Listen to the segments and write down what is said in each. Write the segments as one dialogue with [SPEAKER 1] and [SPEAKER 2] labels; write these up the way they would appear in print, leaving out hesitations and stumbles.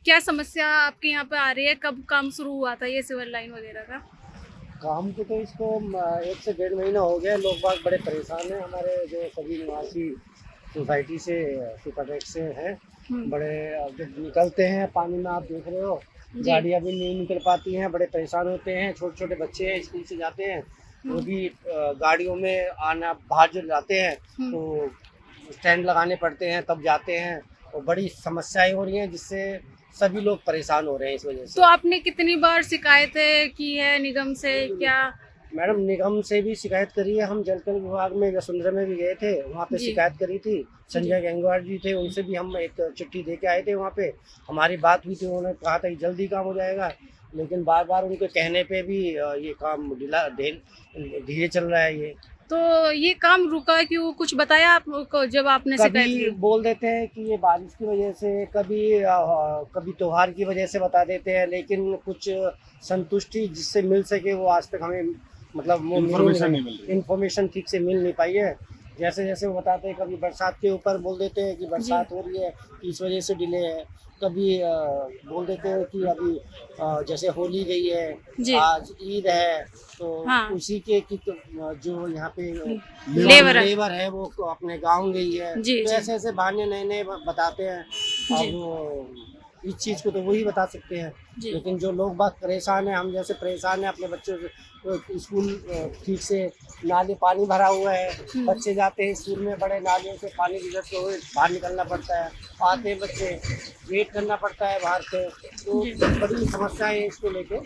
[SPEAKER 1] क्या समस्या आपके यहाँ पे आ रही है? कब काम शुरू हुआ था ये सिविल लाइन वगैरह का?
[SPEAKER 2] काम को तो इसको 1 से 1.5 महीना हो गया। लोग बाग बड़े परेशान हैं। हमारे जो सभी निवासी सोसाइटी से सुपरटेक से हैं,
[SPEAKER 1] हम्म।
[SPEAKER 2] बड़े जब निकलते हैं पानी में, आप देख रहे हो
[SPEAKER 1] जी।
[SPEAKER 2] गाड़ियाँ भी नहीं निकल पाती हैं, बड़े परेशान होते हैं। छोटे छोटे बच्चे हैं, स्कूल से जाते हैं, वो भी गाड़ियों में आना, बाहर जो जाते हैं तो स्टैंड लगाने पड़ते हैं, तब जाते हैं। और बड़ी समस्याएं हो रही हैं, जिससे सभी लोग परेशान हो रहे हैं इस वजह
[SPEAKER 1] तो
[SPEAKER 2] से।
[SPEAKER 1] आपने कितनी बार शिकायतें की है निगम से क्या?
[SPEAKER 2] मैडम, निगम से भी शिकायत करी है। हम जलकर विभाग में वसुंधरा में भी गए थे, वहाँ पे
[SPEAKER 1] जी।
[SPEAKER 2] शिकायत करी थी। संजय गंगवार जी थे, उनसे भी हम एक चिट्ठी दे के आए थे। वहाँ पे हमारी बात हुई थी, उन्होंने कहा था कि जल्दी काम हो जाएगा, लेकिन बार बार उनके कहने पे भी ये काम धीरे चल रहा है। ये
[SPEAKER 1] तो ये काम रुका क्यों? कुछ बताया आपको जब आपने शिकायत
[SPEAKER 2] कभी
[SPEAKER 1] की?
[SPEAKER 2] बोल देते हैं कि ये बारिश की वजह से, कभी त्योहार की वजह से बता देते हैं, लेकिन कुछ संतुष्टि जिससे मिल सके वो आज तक हमें, मतलब वो
[SPEAKER 3] इन्फॉर्मेशन नहीं मिल रही।
[SPEAKER 2] इन्फॉर्मेशन ठीक से मिल नहीं पाई है। जैसे जैसे वो बताते हैं, कभी बरसात के ऊपर बोल देते हैं कि बरसात हो रही है, इस वजह से डिले है। कभी बोल देते हैं कि अभी जैसे होली गई
[SPEAKER 1] जी।
[SPEAKER 2] है, आज ईद है, तो
[SPEAKER 1] हाँ।
[SPEAKER 2] उसी के की जो यहाँ पे
[SPEAKER 1] लेबर है।
[SPEAKER 2] लेबर है वो अपने गाँव गई है।
[SPEAKER 1] जी,
[SPEAKER 2] तो
[SPEAKER 1] जी।
[SPEAKER 2] ऐसे ऐसे बहाने नए नए बताते हैं।
[SPEAKER 1] जी।
[SPEAKER 2] अब इस चीज़ को तो वही बता सकते हैं,
[SPEAKER 1] जी।
[SPEAKER 2] लेकिन जो लोग बात परेशान हैं, हम जैसे परेशान हैं। अपने बच्चों से स्कूल ठीक से नाले पानी भरा हुआ है, बच्चे जाते हैं स्कूल में, बड़े नालियों से पानी गुजरते हुए बाहर निकलना पड़ता है। आते हैं बच्चे, वेट करना पड़ता है बाहर से, तो
[SPEAKER 1] जी।
[SPEAKER 2] बड़ी समस्या है इसको लेके।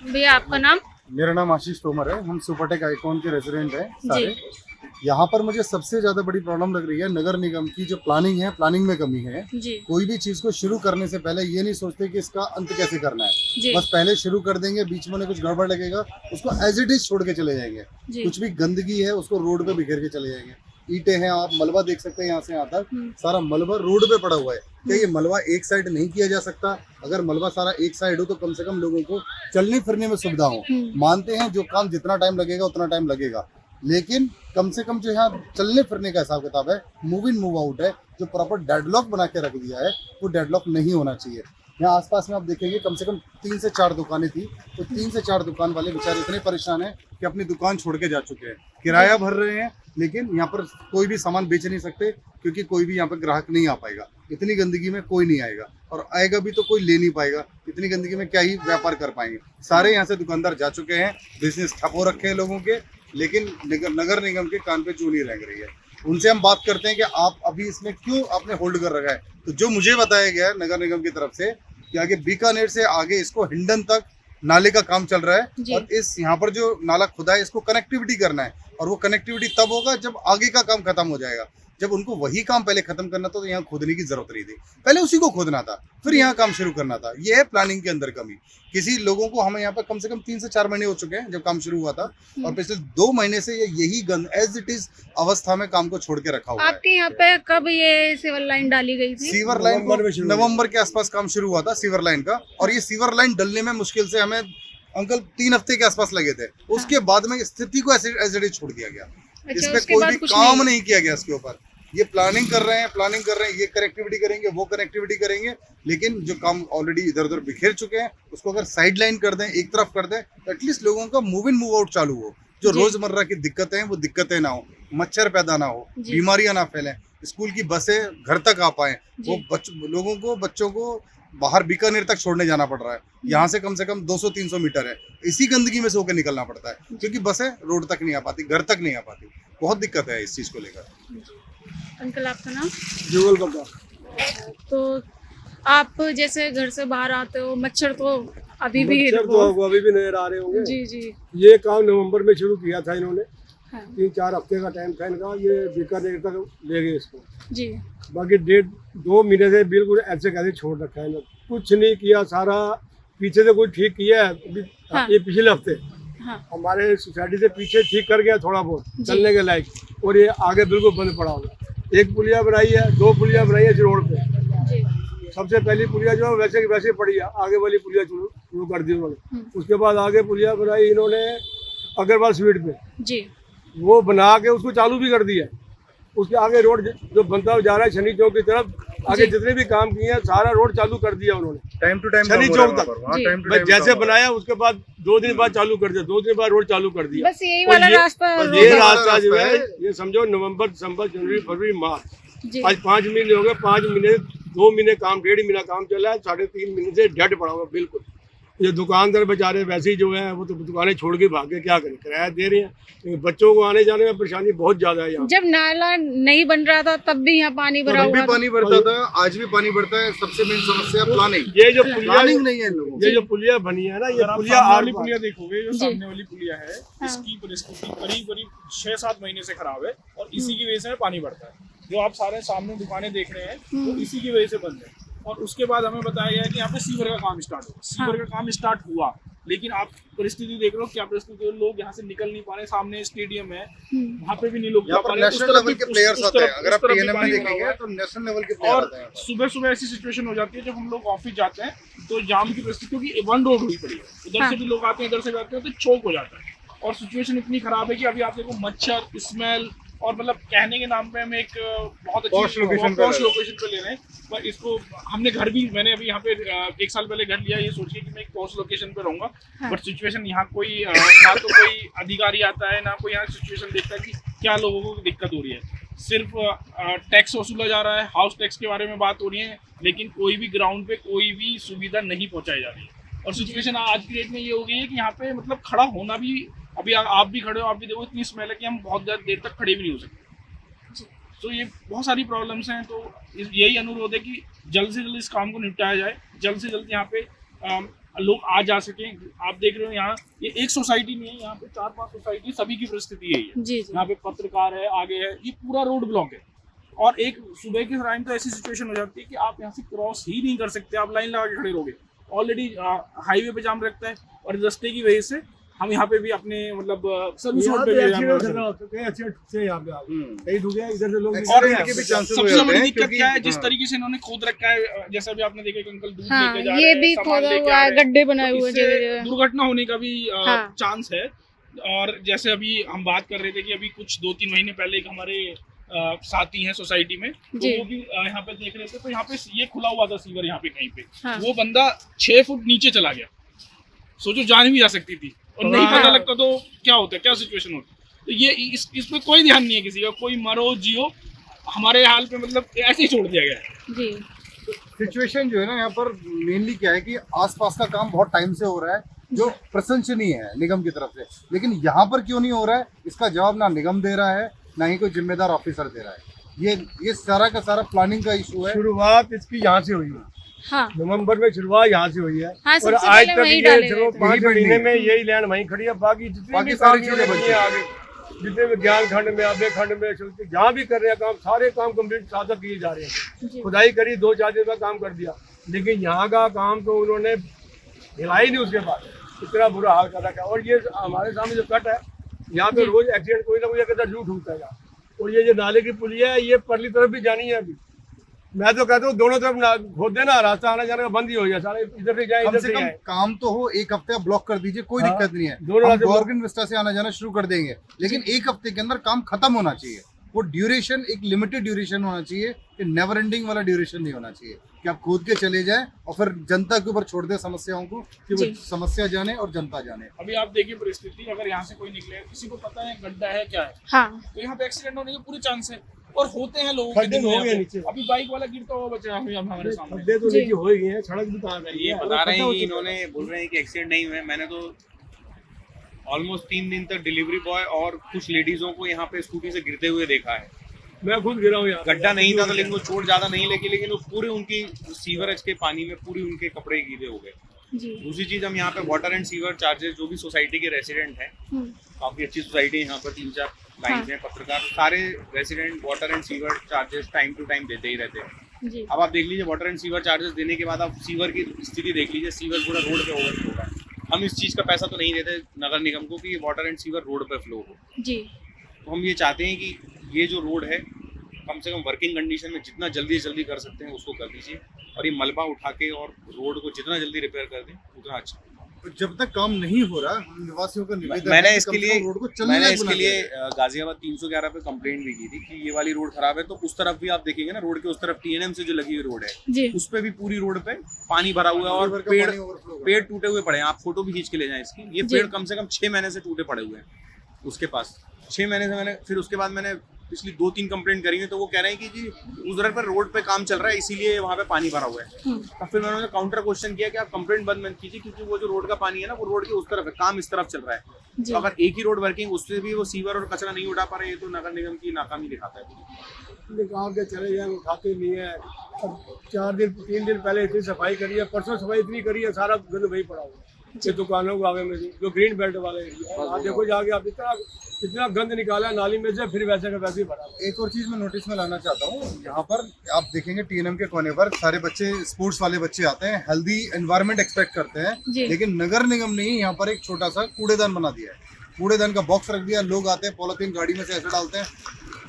[SPEAKER 1] भैया आपका नाम?
[SPEAKER 3] मेरा नाम आशीष तोमर है। हम सुपरटेक आइकॉन के रेजिडेंट हैं सारे।
[SPEAKER 1] जी।
[SPEAKER 3] यहाँ पर मुझे सबसे ज्यादा बड़ी प्रॉब्लम लग रही है नगर निगम की जो प्लानिंग है, प्लानिंग में कमी है।
[SPEAKER 1] जी।
[SPEAKER 3] कोई भी चीज को शुरू करने से पहले ये नहीं सोचते कि इसका अंत कैसे करना है।
[SPEAKER 1] जी।
[SPEAKER 3] बस पहले शुरू कर देंगे, बीच में उन्हें कुछ गड़बड़ लगेगा, उसको एज इट इज छोड़ के चले जाएंगे।
[SPEAKER 1] जी।
[SPEAKER 3] कुछ भी गंदगी है उसको रोड पे बिखेर के चले जाएंगे। ईंटें हैं, आप मलबा देख सकते हैं, यहाँ से यहाँ तक सारा मलबा रोड पे पड़ा हुआ है। क्या ये मलबा एक साइड नहीं किया जा सकता? अगर मलबा सारा एक साइड हो तो कम से कम लोगों को चलने फिरने में सुविधा हो। मानते हैं जो काम जितना टाइम लगेगा उतना टाइम लगेगा, लेकिन कम से कम जो यहाँ चलने फिरने का हिसाब किताब है, मूव इन मूव आउट है, जो प्रॉपर डेडलॉक बना के रख दिया है, वो डेडलॉक नहीं होना चाहिए। यहाँ आसपास में आप देखेंगे कम से कम 3 से 4 दुकानें थी, तो 3 से 4 दुकान वाले बेचारे इतने परेशान हैं कि अपनी दुकान छोड़ के जा चुके हैं। किराया भर रहे हैं, लेकिन यहाँ पर कोई भी सामान बेच नहीं सकते, क्योंकि कोई भी यहाँ पर ग्राहक नहीं आ पाएगा। इतनी गंदगी में कोई नहीं आएगा, और आएगा भी तो कोई ले नहीं पाएगा। इतनी गंदगी में क्या ही व्यापार कर पाएंगे। सारे यहाँ से दुकानदार जा चुके हैं, बिजनेस ठप हो रखे हैं लोगों के, लेकिन नगर निगम के कान पे चूनी लग रही है। उनसे हम बात करते हैं कि आप अभी इसमें क्यों आपने होल्ड कर रखा है, तो जो मुझे बताया गया है नगर निगम की तरफ से कि आगे बीकानेर से आगे इसको हिंडन तक नाले का काम चल रहा है, और इस यहाँ पर जो नाला खुदा है इसको कनेक्टिविटी करना है, और वो कनेक्टिविटी तब होगा जब आगे का काम खत्म हो जाएगा। जब उनको वही काम पहले खत्म करना था तो यहाँ खोदने की जरूरत नहीं थी, पहले उसी को खोदना था, फिर यहाँ काम शुरू करना था। ये है प्लानिंग के अंदर कमी। किसी लोगों को, हमें यहाँ पर कम से कम 3 से 4 महीने हो चुके हैं जब काम शुरू हुआ था, और पिछले 2 महीने से ये यही एज इट इज अवस्था में काम को छोड़ के रखा हुआ है।
[SPEAKER 1] आपके यहाँ पे कब ये सिविल लाइन डाली गई थी?
[SPEAKER 3] सीवर लाइन को नवंबर के आसपास काम शुरू हुआ था सीवर लाइन का, और ये सीवर लाइन डलने में मुश्किल से हमें अंकल 3 हफ्ते के आसपास लगे थे। उसके बाद में स्थिति को एज इट इज छोड़ दिया गया।
[SPEAKER 1] अच्छा,
[SPEAKER 3] इसमें कोई भी काम नहीं किया गया इसके ऊपर। ये प्लानिंग कर रहे हैं, ये कनेक्टिविटी करेंगे, वो कनेक्टिविटी करेंगे, लेकिन जो काम ऑलरेडी इधर उधर बिखेर चुके हैं उसको अगर साइड लाइन कर दें, एक तरफ कर दें, तो एटलीस्ट लोगों का मूव इन मूव आउट चालू हो। जो रोजमर्रा की दिक्कतें हैं वो दिक्कतें ना हो, मच्छर पैदा ना हो, बीमारियां ना फैलें, स्कूल की बसें घर तक आ पाए, वो बच्चों को बाहर बीकानेर तक छोड़ने जाना पड़ रहा है। यहाँ से कम 200-300 मीटर है, इसी गंदगी में से होकर निकलना पड़ता है, क्योंकि बसें रोड तक नहीं आ पाती, घर तक नहीं आ पाती। बहुत दिक्कत है इस चीज को लेकर।
[SPEAKER 1] अंकल आपका नाम?
[SPEAKER 2] जुगल बग्गा।
[SPEAKER 1] तो आप जैसे घर से बाहर आते हो, मच्छर तो अभी भी
[SPEAKER 2] नजर आ रहे होंगे।
[SPEAKER 1] जी जी।
[SPEAKER 2] ये काम नवंबर में शुरू किया था इन्होंने।
[SPEAKER 1] हाँ।
[SPEAKER 2] 3-4 हफ्ते का टाइम था इनका, ये बीकानेर तक ले गए इसको।
[SPEAKER 1] जी।
[SPEAKER 2] बाकी 1.5-2 महीने से बिल्कुल ऐसे कैसे छोड़ रखा है इन्होंने, कुछ नहीं किया। सारा पीछे से कोई ठीक किया है अभी।
[SPEAKER 1] हाँ।
[SPEAKER 2] ये पिछले हफ्ते
[SPEAKER 4] हमारे सोसाइटी से पीछे ठीक कर गया थोड़ा बहुत चलने के लायक, और ये आगे बिल्कुल बंद पड़ा हुआ। एक पुलिया बनाई है, 2 पुलिया बनाई है इस रोड पे। सबसे पहली पुलिया जो है वैसे की वैसे पड़ी है, आगे वाली पुलिया शुरू कर दी उन्होंने। उसके बाद आगे पुलिया बनाई इन्होंने अग्रवाल स्वीट पे
[SPEAKER 1] जी,
[SPEAKER 4] वो बना के उसको चालू भी कर दिया। उसके आगे रोड जो बनता जा रहा है शनि चौक की तरफ, आगे जितने भी काम किए हैं सारा रोड चालू कर दिया उन्होंने
[SPEAKER 3] time to time
[SPEAKER 4] Shani Chowk तक।
[SPEAKER 3] टाइम टू
[SPEAKER 4] बस जैसे बनाया उसके बाद 2 दिन बाद चालू कर दिया, 2 दिन बाद रोड चालू कर दिया।
[SPEAKER 1] बस यही
[SPEAKER 4] और
[SPEAKER 1] वाला
[SPEAKER 4] ये-
[SPEAKER 1] रास्ता
[SPEAKER 4] बस
[SPEAKER 1] रोड
[SPEAKER 4] ये
[SPEAKER 1] है।
[SPEAKER 4] रास्ता जो है
[SPEAKER 3] रास्ता
[SPEAKER 4] ये समझो नवंबर, दिसंबर, जनवरी, फरवरी, मार्च,
[SPEAKER 1] जी
[SPEAKER 4] आज 5 महीने हो गए। 5 महीने 2 महीने काम, 1.5 महीना काम चला है, 3.5 महीने से डेड पड़ा हुआ बिल्कुल। ये दुकानदार बेचारे वैसे ही जो है वो तो दुकानें छोड़ के भाग के क्या करें, किराया दे रहे हैं, लेकिन बच्चों को आने जाने में परेशानी बहुत ज्यादा है यहाँ।
[SPEAKER 1] जब नाला नहीं बन रहा था तब भी यहाँ पानी भरा
[SPEAKER 3] तब भी
[SPEAKER 1] हुआ था।
[SPEAKER 3] पानी बढ़ता था, आज भी पानी बढ़ता है। सबसे मेन समस्या प्लानिंग,
[SPEAKER 4] ये जो पुलिया,
[SPEAKER 3] प्लानिंग नहीं है इन लोगों
[SPEAKER 4] ये जो पुलिया बनी है ना, ये पुलिया
[SPEAKER 5] वाली पुलिया देखोगे, जो
[SPEAKER 1] जी।
[SPEAKER 5] सामने वाली पुलिया है, इसकी परिस्थिति करीब करीब 6-7 महीने से खराब है और इसी की वजह से पानी बढ़ता है। जो आप सारे सामने दुकानें देख रहे हैं वो इसी की वजह से बंद है। और उसके बाद हमें बताया गया कि यहाँ पे सीवर का काम स्टार्ट हुआ। सीवर का काम स्टार्ट हुआ, लेकिन आप परिस्थिति देख रहे हो, क्या परिस्थिति है, लोग यहाँ से निकल नहीं पा रहे। सामने स्टेडियम है, वहाँ पे भी नहीं लोग
[SPEAKER 3] यहाँ
[SPEAKER 5] जा पा
[SPEAKER 3] पर
[SPEAKER 5] रहे हैं।
[SPEAKER 3] नेशनल
[SPEAKER 5] उस तरफ
[SPEAKER 3] लेवल के
[SPEAKER 5] भी-
[SPEAKER 3] प्लेयर्स
[SPEAKER 5] उस
[SPEAKER 3] आते हैं।
[SPEAKER 5] तरफ-
[SPEAKER 3] अगर
[SPEAKER 5] उस
[SPEAKER 3] आप
[SPEAKER 5] तरफ भी
[SPEAKER 3] पीएनएम में
[SPEAKER 5] पानी भरा
[SPEAKER 3] देखेंगे
[SPEAKER 5] हुआ है।
[SPEAKER 3] तो नेशनल लेवल के प्लेयर
[SPEAKER 5] और
[SPEAKER 3] आते हैं यहाँ पर।
[SPEAKER 5] सुबह सुबह ऐसी सिचुएशन हो जाती है जब हम लोग ऑफिस जाते हैं तो जाम की परिस्थिति, क्योंकि वन रोड हुई पड़ी है, उधर से भी लोग आते हैं, इधर से भी आते हैं, तो चौक हो जाता है। और सिचुएशन इतनी खराब है कि अभी आप देखो मच्छर, स्मेल, और मतलब कहने के नाम पे हम एक बहुत
[SPEAKER 3] Posh
[SPEAKER 5] अच्छी
[SPEAKER 3] location पे
[SPEAKER 5] पॉश
[SPEAKER 3] ले रहे हैं।
[SPEAKER 5] लोकेशन पे ले रहे हैं, पर इसको हमने घर भी, मैंने अभी यहाँ पे 1 साल पहले घर लिया ये सोच के कि मैं एक पॉश लोकेशन पे रहूंगा। बट सिचुएशन यहाँ कोई ना तो कोई अधिकारी आता है, ना कोई यहाँ सिचुएशन देखता है कि क्या लोगों को दिक्कत हो रही है। सिर्फ टैक्स वसूला जा रहा है, हाउस टैक्स के बारे में बात हो रही है, लेकिन कोई भी ग्राउंड पे कोई भी सुविधा नहीं पहुंचाई जा रही है। और सिचुएशन आज की डेट में ये हो गई है कि यहाँ पे मतलब खड़ा होना भी, अभी आप भी खड़े हो, आप भी देखो इतनी स्मेल है कि हम बहुत देर तक खड़े भी नहीं हो सकते। तो ये बहुत सारी प्रॉब्लम्स हैं। तो यही अनुरोध है कि जल्द से जल्द इस काम को निपटाया जाए, जल्द से जल्द यहाँ पे लोग आ जा सकें। आप देख रहे हो यहाँ ये एक सोसाइटी नहीं है, यहाँ पे 4-5 सोसाइटी, सभी की परिस्थिति यही है।
[SPEAKER 1] जी जी
[SPEAKER 5] यहाँ पे पत्रकार है, आगे है, ये पूरा रोड ब्लॉक है। और एक सुबह के टाइम तो ऐसी सिचुएशन हो जाती है कि आप यहाँ से क्रॉस ही नहीं कर सकते, आप लाइन लगा के खड़े रहोगे। ऑलरेडी हाईवे पे जाम रहता है और इस रास्ते की वजह से हम यहाँ पे भी अपने मतलब सर्विस रोड पे भी जाम
[SPEAKER 4] एक्सीडेंट
[SPEAKER 5] रहता है।
[SPEAKER 4] कहीं एक्सीडेंट से यहाँ पे कहीं ठुक गया, इधर से लोग
[SPEAKER 5] और
[SPEAKER 3] एक्सीडेंट के भी chances हो
[SPEAKER 5] सबसे
[SPEAKER 3] जाते
[SPEAKER 5] बड़ी
[SPEAKER 3] हैं,
[SPEAKER 5] दिक्कत
[SPEAKER 3] क्योंकि-
[SPEAKER 5] क्या है, जिस
[SPEAKER 3] हाँ।
[SPEAKER 5] तरीके से इन्होंने खोद रखा है, जैसा भी आपने देखा कि अंकल दूध
[SPEAKER 1] हाँ,
[SPEAKER 5] लेके जा
[SPEAKER 1] ये
[SPEAKER 5] रहे हैं,
[SPEAKER 1] भी
[SPEAKER 5] सामान
[SPEAKER 1] खोदा
[SPEAKER 5] लेके
[SPEAKER 1] हुआ
[SPEAKER 5] आ
[SPEAKER 1] है,
[SPEAKER 5] रहे हैं,
[SPEAKER 1] गड्ढे बनाए
[SPEAKER 5] तो
[SPEAKER 1] हुए
[SPEAKER 5] इससे
[SPEAKER 1] जगह जगह।
[SPEAKER 5] दुर्घटना होने का भी
[SPEAKER 1] हाँ।
[SPEAKER 5] चांस है। और जैसे अभी हम बात कर रहे थे कि अभी कुछ 2-3 महीने पहले एक हमारे साथी हैं सोसाइटी में, तो
[SPEAKER 1] जी।
[SPEAKER 5] वो भी यहाँ पे देख रहे थे, तो यहाँ पे ये खुला हुआ था सीवर यहाँ पे कहीं पे,
[SPEAKER 1] हाँ।
[SPEAKER 5] वो बंदा 6 फुट नीचे चला गया। सोचो जान भी जा सकती थी और नहीं
[SPEAKER 1] हाँ।
[SPEAKER 5] पता लगता तो क्या होता, क्या सिचुएशन होती। तो ये इसमें कोई ध्यान नहीं है किसी का, कोई मरो जियो, हमारे हाल पे मतलब ऐसे ही छोड़ दिया गया है।
[SPEAKER 1] जी
[SPEAKER 3] सिचुएशन जो है ना यहाँ पर मेनली क्या है कि आसपास का काम बहुत टाइम से हो रहा है जो प्रशंसनीय है निगम की तरफ से, लेकिन यहाँ पर क्यों नहीं हो रहा है इसका जवाब ना निगम दे रहा है ना ही कोई जिम्मेदार ऑफिसर दे रहा है। ये सारा का सारा प्लानिंग का इशू है।
[SPEAKER 4] शुरुआत इसकी यहाँ से हुई है,
[SPEAKER 1] हाँ
[SPEAKER 4] नवंबर में शुरुआत यहाँ से हुई है।
[SPEAKER 1] हाँ,
[SPEAKER 4] और
[SPEAKER 1] सबसे
[SPEAKER 4] आज
[SPEAKER 1] पहले
[SPEAKER 4] तक
[SPEAKER 1] वहीं
[SPEAKER 4] ये
[SPEAKER 1] डाले
[SPEAKER 4] चलो
[SPEAKER 1] गए थे।
[SPEAKER 4] 5
[SPEAKER 3] यही
[SPEAKER 4] महीने
[SPEAKER 3] building
[SPEAKER 4] में यही लैंड वहीं खड़ी है, बाकी जितनी
[SPEAKER 3] बाकी
[SPEAKER 4] भी
[SPEAKER 3] सारी
[SPEAKER 4] काम
[SPEAKER 3] चीजें
[SPEAKER 4] हो
[SPEAKER 3] बन
[SPEAKER 4] रही हैं आगे, जितने भी ज्ञान खंड में, आबे खंड में, चलते जहाँ भी कर रहे हैं काम, सारे काम कम्प्लीट साथ किए जा रहे हैं।
[SPEAKER 1] जी
[SPEAKER 4] खुदाई करी, 2-4 दिन का काम कर दिया, लेकिन यहाँ का काम तो उन्होंने हिला ही नहीं। उसके बाद इतना बुरा हाल कर रखा है। और ये हमारे सामने जो कट है, यहाँ पे रोज एक्सीडेंट कोई ना कोई कहता जूट होता है। और ये जो नाले की पुलिया है, ये परली तरफ भी जानी है। अभी मैं तो कहता हूँ दोनों तरफ खोद देना, रास्ता आना जाने का बंद ही हो गया, सारे इधर से जाए
[SPEAKER 3] कम
[SPEAKER 4] इधर
[SPEAKER 3] से
[SPEAKER 4] से
[SPEAKER 3] कम
[SPEAKER 4] जाए।
[SPEAKER 3] काम तो हो, एक हफ्ते आप ब्लॉक कर दीजिए, कोई
[SPEAKER 4] हाँ,
[SPEAKER 3] दिक्कत नहीं है।
[SPEAKER 4] दोनों
[SPEAKER 3] हम
[SPEAKER 4] रास्ते block-
[SPEAKER 3] गवर्नमेंट विस्टा से आना जाना शुरू कर देंगे, लेकिन एक हफ्ते के अंदर काम खत्म होना चाहिए। वो ड्यूरेशन एक लिमिटेड ड्यूरेशन होना चाहिए, कि नेवर एंडिंग वाला ड्यूरेशन नहीं होना चाहिए कि आप खोद के चले जाएं और फिर जनता के ऊपर छोड़ दें समस्याओं को, कि वो
[SPEAKER 1] जी।
[SPEAKER 3] समस्या जाने और जनता जाने।
[SPEAKER 5] अभी आप देखिए परिस्थिति, अगर यहाँ से कोई निकले, किसी को पता है गड्ढा है क्या है,
[SPEAKER 1] हाँ
[SPEAKER 5] तो यहाँ पे एक्सीडेंट होने के पूरे चांस है। और होते हैं लोगों के
[SPEAKER 4] खड्डे
[SPEAKER 5] दिन
[SPEAKER 4] हो
[SPEAKER 5] में
[SPEAKER 4] गए
[SPEAKER 5] यहाँ पे।
[SPEAKER 4] नीचे।
[SPEAKER 5] अभी बाइक वाला गिरता हुआ बचा है हमारे सामने।
[SPEAKER 4] खड्डे तो
[SPEAKER 1] जी।
[SPEAKER 4] नीचे हो ही गए हैं, सड़क भी कहाँ गई
[SPEAKER 6] ये
[SPEAKER 4] है।
[SPEAKER 6] बता रहे हैं
[SPEAKER 4] खड्डा
[SPEAKER 6] कि
[SPEAKER 4] हो
[SPEAKER 6] इन्होंने बोल रहे हैं कि एक्सीडेंट नहीं हुए हैं। मैंने तो ऑलमोस्ट 3 दिन तक डिलीवरी बॉय और कुछ लेडीजों को यहाँ पे स्कूटी से गिरते हुए देखा है।
[SPEAKER 4] चुका। मैं खुद गिरा हूँ यहाँ।
[SPEAKER 6] गड्ढा नहीं था तो, लेकिन वो चोट ज्यादा नहीं लगी, लेकिन वो पूरे उनकी सीवरेज के पानी में पूरी उनके कपड़े गीले हो गए।
[SPEAKER 1] जी
[SPEAKER 6] दूसरी चीज, हम यहाँ पे वाटर एंड सीवर चार्जेस, जो भी सोसाइटी के रेसिडेंट हैं, काफी अच्छी सोसाइटी है यहाँ पर, 3-4 लाइन है, पत्रकार, सारे resident water and sewer charges time to time देते ही रहते हैं।
[SPEAKER 1] जी
[SPEAKER 6] अब आप देख लीजिए, वाटर एंड सीवर चार्जेस देने के बाद आप सीवर की स्थिति देख लीजिए, सीवर पूरा रोड पे ओवरफ्लो है। हम इस चीज़ का पैसा तो नहीं देते नगर निगम को कि वाटर एंड सीवर रोड पे फ्लो हो।
[SPEAKER 1] जी
[SPEAKER 6] तो हम ये चाहते हैं कि ये जो रोड है कम से कम वर्किंग कंडीशन में जितना जल्दी से जल्दी कर सकते हैं उसको कर दीजिए, और ये मलबा उठा के और रोड को जितना जल्दी रिपेयर कर दें उतना अच्छा।
[SPEAKER 3] जब तक काम नहीं हो रहा, निवासियों का निवेदन
[SPEAKER 6] मैंने
[SPEAKER 3] है कि
[SPEAKER 6] इसके
[SPEAKER 3] कम से
[SPEAKER 6] लिए
[SPEAKER 3] कम रोड को चलने लायक बना दिया जाए।
[SPEAKER 6] गाजियाबाद 311 पे कंप्लेंट भी की थी कि ये वाली रोड खराब है। तो उस तरफ भी आप देखेंगे ना, रोड के उस तरफ TNM से जो लगी हुई रोड है,
[SPEAKER 1] जी
[SPEAKER 6] उस पे भी पूरी रोड पे पानी भरा हुआ है और
[SPEAKER 3] रिवर का
[SPEAKER 6] पेड़
[SPEAKER 3] पानी overflow हो रहा
[SPEAKER 6] पेड़ टूटे हुए पड़े हैं। आप फोटो भी खींच के ले जाएं इसकी। ये
[SPEAKER 1] जी।
[SPEAKER 6] पेड़ कम से कम 6 महीने से टूटे पड़े हुए हैं उसके पास। 6 महीने से मैंने फिर उसके बाद मैंने पिछली 2-3 कंप्लेंट करी है, तो वो कह रहे हैं कि जी उधर पर रोड पे काम चल रहा है इसीलिए वहाँ पे पानी भरा हुआ है। तब फिर मैंने काउंटर क्वेश्चन किया कि आप कंप्लेंट बंद मत कीजिए, क्योंकि वो जो रोड का पानी है ना, वो रोड के उस तरफ है, काम इस तरफ चल रहा है।
[SPEAKER 1] जी।
[SPEAKER 6] तो अगर एक ही रोड वर्किंग उससे भी वो सीवर और कचरा नहीं उठा पा रहे, ये तो नगर निगम की नाकामी दिखाता है।
[SPEAKER 4] काम के चले जाए, उठाते नहीं है। अब 3 दिन पहले इतनी सफाई करी है, परसों सफाई इतनी करी है, सारा गंद वही पड़ा हुआ है। ये दुकानों को आगे में जो ग्रीन बेल्ट वाले एरिया है, आप देखो जाके, आप इतना गंद निकाला है नाली में से, फिर वैसे का वैसे ही भरा हुआ है।
[SPEAKER 3] एक और चीज मैं नोटिस में लाना चाहता हूँ, यहाँ पर आप देखेंगे TNM के कोने पर सारे बच्चे, स्पोर्ट्स वाले बच्चे आते हैं, हेल्दी एनवायरनमेंट एक्सपेक्ट करते
[SPEAKER 1] जी।
[SPEAKER 3] हैं, लेकिन नगर निगम ने यहाँ पर एक छोटा सा कूड़ेदान बना दिया है। कूड़ेदान का बॉक्स रख दिया, लोग आते हैं पॉलिथीन गाड़ी में से ऐसे डालते हैं,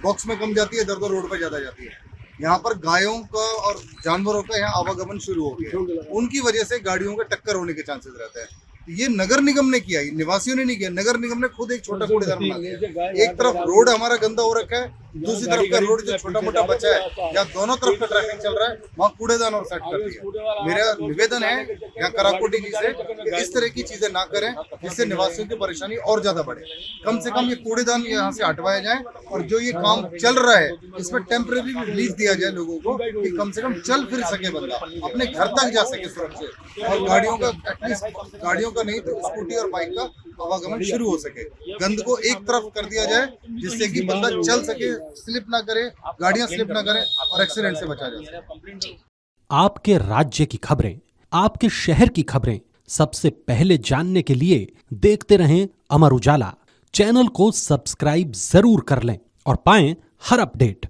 [SPEAKER 3] बॉक्स में कम जाती है, इधर तो रोड पे ज्यादा जाती है। यहाँ पर गायों का और जानवरों का यहाँ आवागमन शुरू हो गया है, उनकी वजह से गाड़ियों के टक्कर होने के चांसेस रहते हैं। ये नगर निगम ने किया, ये निवासियों ने नहीं किया, नगर निगम ने खुद एक छोटा कूड़ेदान बना दिया। एक तरफ रोड हमारा गंदा हो रखा है, दूसरी तरफ का रोड जो छोटा मोटा बचा है, या दोनों तरफ का ट्रैफिक चल रहा है, वहाँ कूड़ेदान और सेट कर दिया। मेरा निवेदन है यहाँ कराकोटी जी से कि इस तरह की चीजें ना करें, जिससे निवासियों की परेशानी और ज्यादा बढ़े। कम से कम ये कूड़ेदान यहाँ से हटवाया जाए, और जो ये काम चल रहा है इसमें टेम्परेरी रिलीफ दिया जाए लोगों को, कि कम से कम चल फिर सके बंदा, अपने घर तक जा सके सुरक्षित, और गाड़ियों का एटलीस्ट गाड़ियों का नहीं तो स्कूटी और बाइक का आवागमन शुरू हो सके। गंद को एक तरफ कर दिया जाए, जिससे कि बंदा चल सके, स्लिप ना करे, गाड़ियां स्लिप ना करें, और एक्सीडेंट से बचा जा सके।
[SPEAKER 7] आपके राज्य की खबरें, आपके शहर की खबरें सबसे पहले जानने के लिए देखते रहें अमर उजाला। चैनल को सब्सक्राइब जरूर कर लें और पाएं हर अपडेट।